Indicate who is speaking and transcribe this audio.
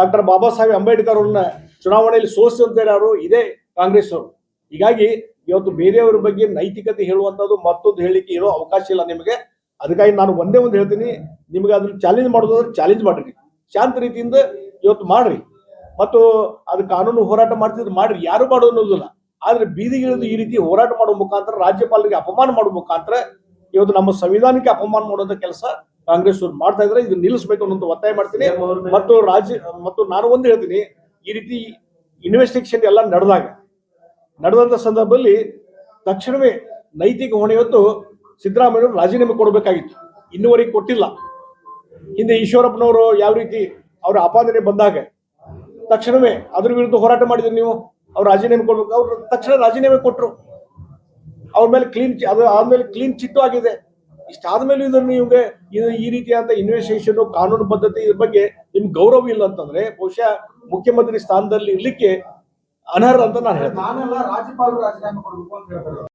Speaker 1: Doctor Baba Saheb Ambedkar ಅವ್ರನ್ನ ಚುನಾವಣೆಯಲ್ಲಿ ಸೋಲಿಸಿದಂತೆ ಯಾರು ಇದೇ ಕಾಂಗ್ರೆಸ್ ಅವರು. ಹೀಗಾಗಿ ಇವತ್ತು ಬೇರೆಯವರ ಬಗ್ಗೆ ನೈತಿಕತೆ ಹೇಳುವಂಥದ್ದು ಮತ್ತೊಂದು ಹೇಳಿಕೆ ಇರೋ ಅವಕಾಶ ಇಲ್ಲ ನಿಮಗೆ. ಅದಕ್ಕಾಗಿ ನಾನು ಒಂದೇ ಒಂದು ಹೇಳ್ತೀನಿ, ನಿಮಗೆ ಅದನ್ನ ಚಾಲೆಂಜ್ ಮಾಡೋದಾದ್ರೆ ಚಾಲೆಂಜ್ ಮಾಡ್ರಿ, ಶಾಂತ ರೀತಿಯಿಂದ ಇವತ್ತು ಮಾಡ್ರಿ, ಮತ್ತು ಅದು ಕಾನೂನು ಹೋರಾಟ ಮಾಡ್ತಿದ್ರೆ ಮಾಡ್ರಿ, ಯಾರು ಮಾಡೋದಿಲ್ಲ. ಆದ್ರೆ ಬೀದಿಗಿಳಿದು ಈ ರೀತಿ ಹೋರಾಟ ಮಾಡುವ ಮುಖಾಂತರ ರಾಜ್ಯಪಾಲರಿಗೆ ಅಪಮಾನ ಮಾಡುವ ಮುಖಾಂತರ ಇವತ್ತು ನಮ್ಮ ಸಂವಿಧಾನಕ್ಕೆ ಅಪಮಾನ ಮಾಡುವಂತ ಕೆಲಸ ಕಾಂಗ್ರೆಸ್ ಅವರು ಮಾಡ್ತಾ ಇದ್ರೆ ಇದನ್ನ ನಿಲ್ಲಿಸಬೇಕು ಅನ್ನೋ ಒತ್ತಾಯ ಮಾಡ್ತೀನಿ. ಮತ್ತು ನಾನು ಒಂದು ಹೇಳ್ತೀನಿ, ಈ ರೀತಿ ಇನ್ವೆಸ್ಟಿಗೇಷನ್ ಎಲ್ಲ ನಡೆದಂತ ಸಂದರ್ಭದಲ್ಲಿ ತಕ್ಷಣವೇ ನೈತಿಕ ಹೊಣೆ ಹೊತ್ತು ಸಿದ್ದರಾಮಯ್ಯ ರಾಜೀನಾಮೆ ಕೊಡಬೇಕಾಗಿತ್ತು, ಇನ್ನುವರೆಗೆ ಕೊಟ್ಟಿಲ್ಲ. ಹಿಂದೆ ಈಶ್ವರಪ್ಪನವರು ಯಾವ ರೀತಿ ಅವರ ಆಪಾದನೆ ಬಂದಾಗ ತಕ್ಷಣವೇ ಅದ್ರ ವಿರುದ್ಧ ಹೋರಾಟ ಮಾಡಿದ್ರು, ನೀವು ಅವ್ರು ರಾಜೀನಾಮೆ ಕೊಡ್ಬೇಕು, ಅವ್ರು ತಕ್ಷಣ ರಾಜೀನಾಮೆ ಕೊಟ್ಟರು. ಅವ್ರ ಮೇಲೆ ಆದ್ಮೇಲೆ ಕ್ಲೀನ್ ಚಿಟ್ಟು ಆಗಿದೆ. ಇಷ್ಟಾದ್ಮೇಲೆ ಇದನ್ನು ನಿಮ್ಗೆ ಈ ರೀತಿಯಾದ ಇನ್ವೆಸ್ಟಿಗೇಷನ್ ಕಾನೂನು ಬದ್ಧತೆ ಇದ್ರ ಬಗ್ಗೆ ನಿಮ್ಗೆ ಗೌರವ ಇಲ್ಲ ಅಂತಂದ್ರೆ ಬಹುಶಃ ಮುಖ್ಯಮಂತ್ರಿ ಸ್ಥಾನದಲ್ಲಿ ಇರ್ಲಿಕ್ಕೆ ಅನರ್ಹ ಅಂತ ನಾನು ಹೇಳ್ತೀನಿ.